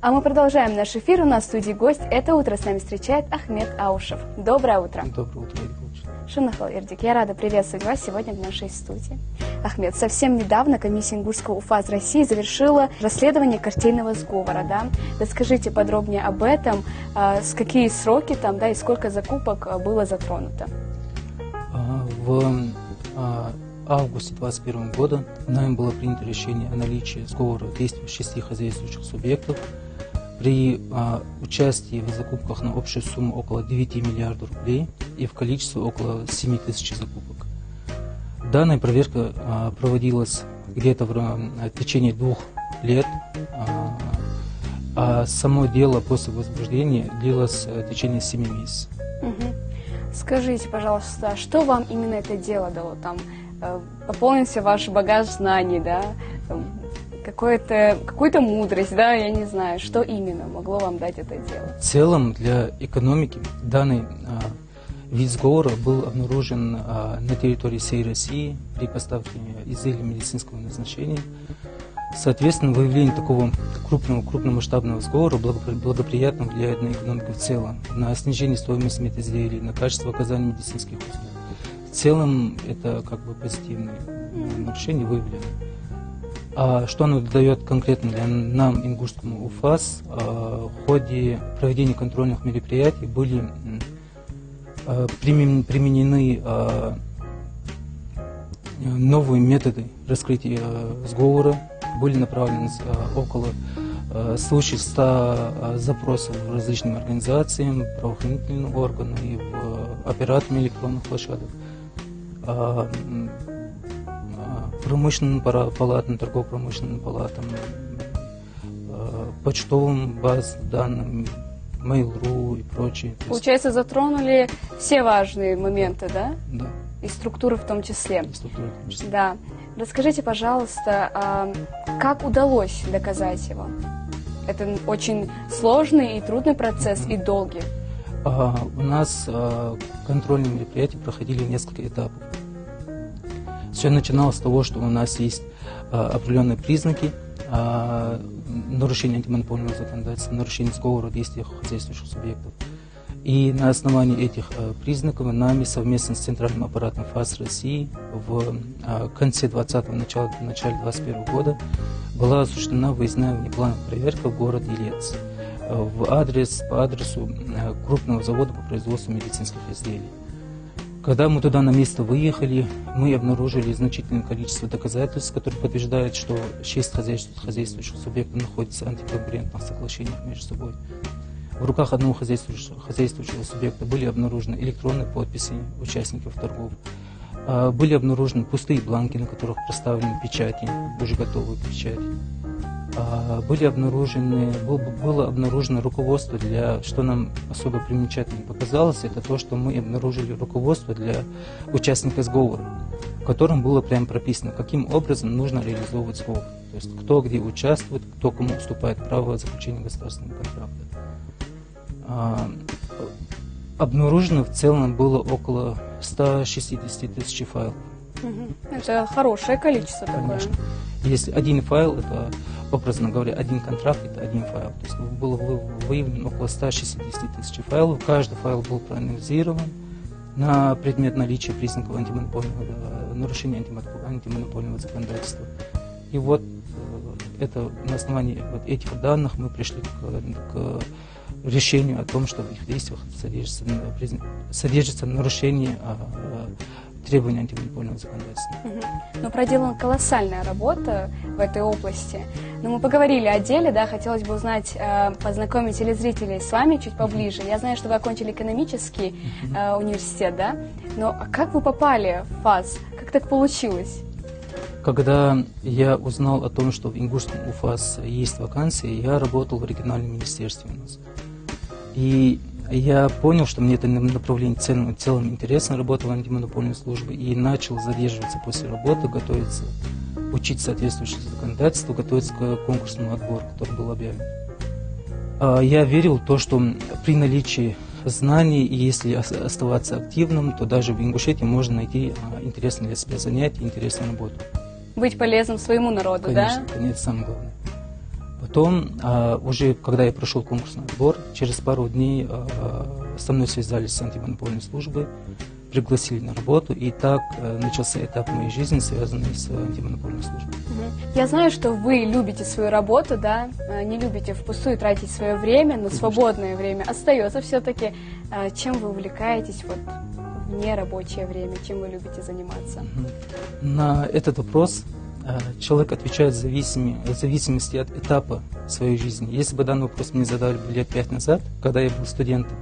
А мы продолжаем наш эфир. У нас в студии гость. Это утро с нами встречает Ахмед Аушев. Доброе утро. Доброе утро, Шунахал Ирдик, я рада приветствовать вас сегодня в нашей студии. Ахмед, совсем недавно комиссия Ингушского УФАС России завершила расследование картельного сговора, да? Расскажите подробнее об этом, с какие сроки там, да, и сколько закупок было затронуто. В августе 2021 года нами было принято решение о наличии сговора действий 6 хозяйствующих субъектов при участии в закупках на общую сумму около 9 миллиардов рублей и в количестве около 7 тысяч закупок. Данная проверка проводилась где-то в течение 2 лет, а само дело после возбуждения длилось в течение 7 месяцев. Скажите, пожалуйста, что вам именно это дело дало? Там пополнился ваш багаж знаний, да? Какую-то мудрость, да, я не знаю, что именно могло вам дать это дело? В целом, для экономики данный вид сговора был обнаружен на территории всей России при поставке изделий медицинского назначения. Соответственно, выявление такого крупномасштабного сговора благоприятно влияет на экономику в целом, на снижение стоимости медизделий, на качество оказания медицинских услуг. В целом, это как бы позитивные нарушения выявлены. А что оно дает конкретно для нам, Ингушскому УФАС? В ходе проведения контрольных мероприятий были применены новые методы раскрытия сговора, были направлены около свыше 100 запросов различным организациям, правоохранительным органам и операторам электронных площадок, промышленным палатам, торгово-промышленным палатам, почтовым базам данных, Mail.ru и прочее. Получается, затронули все важные моменты, да? Да. И структуры в том числе. И структуры в том числе. Да. Расскажите, пожалуйста, как удалось доказать его? Это очень сложный и трудный процесс, и долгий. У нас контрольные мероприятия проходили несколько этапов. Все начиналось с того, что у нас есть определенные признаки нарушения антимонопольного законодательства, нарушения сговора в действиях хозяйствующих субъектов. И на основании этих признаков нами совместно с Центральным аппаратом ФАС России в конце 2020-го, начале 2021 года была осуществлена выездная внеплановая проверка в город Елец по адресу крупного завода по производству медицинских изделий. Когда мы туда на место выехали, мы обнаружили значительное количество доказательств, которые подтверждают, что 6 хозяйствующих субъектов находятся в антиконкурентных соглашениях между собой. В руках одного хозяйствующего субъекта были обнаружены электронные подписи участников торгов, были обнаружены пустые бланки, на которых проставлены печати, уже готовые печати. Было обнаружено руководство что нам особо примечательно показалось, это то, что мы обнаружили руководство для участника сговора, в котором было прямо прописано, каким образом нужно реализовывать сговор. То есть кто где участвует, кто кому уступает право заключения государственного контракта. Обнаружено в целом было около 160 тысяч файлов. Это хорошее количество такое. Если один файл, это, образно говоря, один контракт, это один файл. То есть было выявлено около 160 тысяч файлов. Каждый файл был проанализирован на предмет наличия признаков нарушения антимонопольного законодательства. И вот это, на основании этих данных мы пришли к решению о том, что в их действиях содержится нарушение требований антимонопольного законодательства. Но проделана колоссальная работа в этой области. Но мы поговорили о деле, да, хотелось бы узнать, познакомить телезрителей с вами чуть поближе. Я знаю, что вы окончили экономический университет, да? Но как вы попали в ФАС? Как так получилось? Когда я узнал о том, что в Ингушском УФАС есть вакансии, я работал в региональном министерстве у нас. И я понял, что мне это направление в целом интересно, работал в антимонопольной службе, и начал задерживаться после работы, готовиться, учить соответствующее законодательство, готовиться к конкурсному отбору, который был объявлен. Я верил в то, что при наличии знаний, и если оставаться активным, то даже в Ингушетии можно найти интересное для себя занятие, интересную работу. Быть полезным своему народу, конечно, да? Конечно, это самое главное. Потом, уже когда я прошел конкурсный отбор, через пару дней со мной связались с антимонопольной службой, пригласили на работу, и так начался этап моей жизни, связанный с антимонопольной службой. Я знаю, что вы любите свою работу, да, не любите впустую тратить свое время, но свободное время остается все-таки. Чем вы увлекаетесь вот в нерабочее время, чем вы любите заниматься? На этот вопрос человек отвечает в зависимости от этапа своей жизни. Если бы данный вопрос мне задали лет 5 назад, когда я был студентом,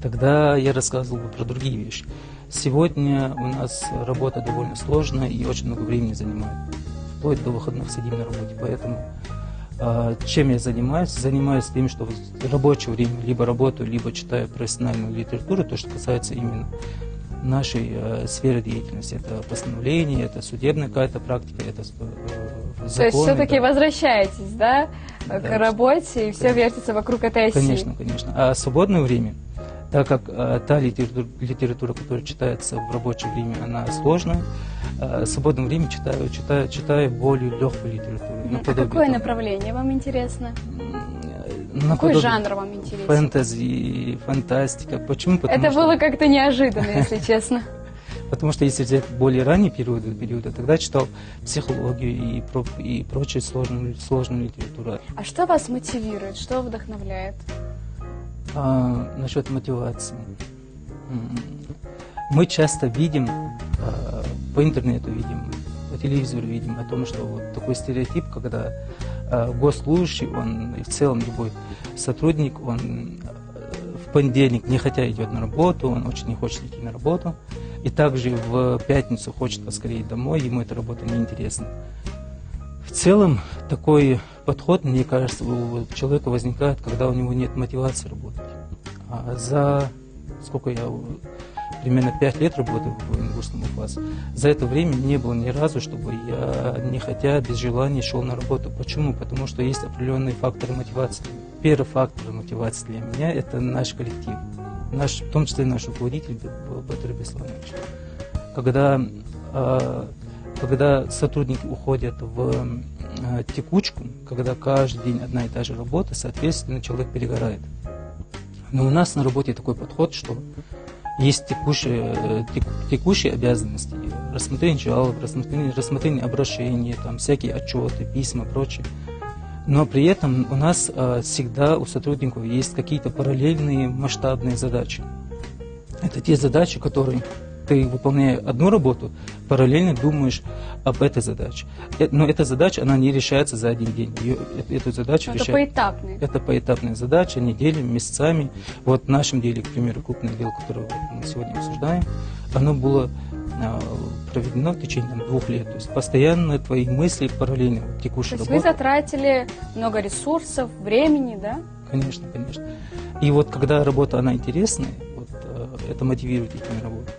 тогда я рассказывал бы про другие вещи. Сегодня у нас работа довольно сложная и очень много времени занимает. Вплоть до выходных сидим на работе. Поэтому чем я занимаюсь? Занимаюсь тем, что в рабочее время либо работаю, либо читаю профессиональную литературу, то, что касается именно нашей сферы деятельности. Это постановление, это судебная какая-то практика, это законы. То есть все-таки возвращаетесь, да, к работе, и все вертится вокруг этой оси? Конечно, конечно. А свободное время, так как та литература, которая читается в рабочее время, она сложная, в свободное время читаю более легкую литературу. А какое направление вам интересно? Какой жанр вам интересен? Фэнтези, фантастика. Почему? Это было как-то неожиданно, если честно. Потому что если взять более ранние периоды, тогда читал психологию и прочую сложную литературу. А что вас мотивирует, что вдохновляет? Насчет мотивации. Мы часто видим, по интернету видим, по телевизору видим о том, что вот такой стереотип, когда госслужащий, он и в целом любой сотрудник, он в понедельник не хотя идет на работу, он очень не хочет идти на работу, и также в пятницу хочет поскорее домой, ему эта работа неинтересна. В целом такой подход, мне кажется, у человека возникает, когда у него нет мотивации работать. За сколько я примерно 5 лет работаю в военно-воздушном УФАС. За это время не было ни разу, чтобы я не хотя, без желания шел на работу. Почему? Потому что есть определенные факторы мотивации. Первый фактор мотивации для меня – это наш коллектив. В том числе наш руководитель Батыр Бесланович. Когда сотрудники уходят в текучку, когда каждый день одна и та же работа, соответственно, человек перегорает. Но у нас на работе такой подход, что есть текущие обязанности, рассмотрение жалоб, рассмотрение обращений, там, всякие отчеты, письма и прочее. Но при этом у нас всегда у сотрудников есть какие-то параллельные масштабные задачи. Это те задачи, которые ты, выполняя одну работу, параллельно думаешь об этой задаче. Но эта задача, она не решается за один день. Эту задачу это поэтапная. Это поэтапная задача, неделями, месяцами. Вот в нашем деле, к примеру, крупное дело, которое мы сегодня обсуждаем, оно было проведено в течение 2 лет. То есть постоянно твои мысли параллельно текущей работе. То есть вы затратили много ресурсов, времени, да? Конечно, конечно. И вот когда работа, она интересная, вот, это мотивирует идти на работу.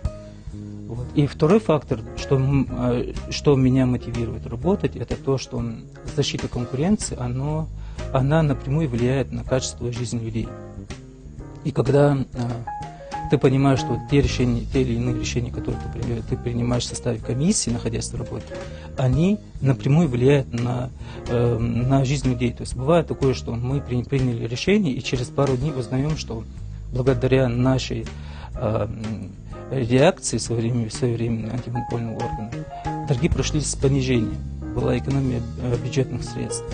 Вот. И второй фактор, что меня мотивирует работать, это то, что защита конкуренции, она напрямую влияет на качество жизни людей. И когда ты понимаешь, что те или иные решения, которые ты принимаешь в составе комиссии, находясь в работе, они напрямую влияют на жизнь людей. То есть бывает такое, что мы приняли решение, и через пару дней узнаем, что благодаря нашей реакции своевременной антимонопольного органа торги прошли с понижением, была экономия бюджетных средств.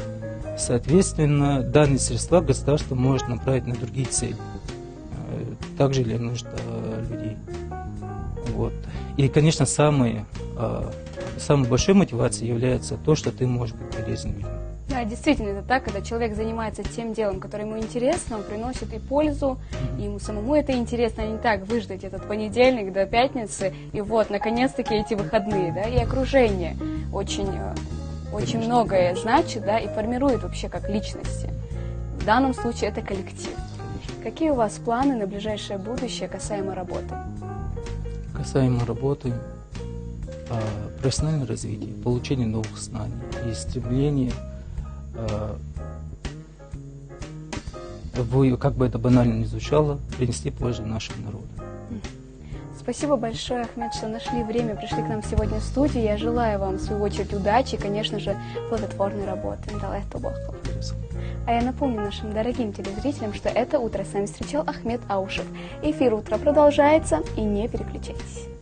Соответственно, данные средства государство может направить на другие цели, также для нужд людей. Вот. И, конечно, самой большой мотивацией является то, что ты можешь быть полезен людям. Да, действительно, это так, когда человек занимается тем делом, которое ему интересно, он приносит и пользу, и ему самому это интересно, а не так выждать этот понедельник до пятницы, и вот, наконец-таки, эти выходные, да, и окружение очень многое значит, да, и формирует вообще как личности. В данном случае это коллектив. Какие у вас планы на ближайшее будущее касаемо работы? Касаемо работы, профессиональное развитие, получение новых знаний и стремление, как бы это банально ни звучало, принести пользу нашему народу. Спасибо большое, Ахмед, что нашли время, пришли к нам сегодня в студию. Я желаю вам, в свою очередь, удачи и, конечно же, плодотворной работы. А я напомню нашим дорогим телезрителям, что это «Утро» с вами встречал Ахмед Аушев. Эфир «Утро» продолжается, и не переключайтесь.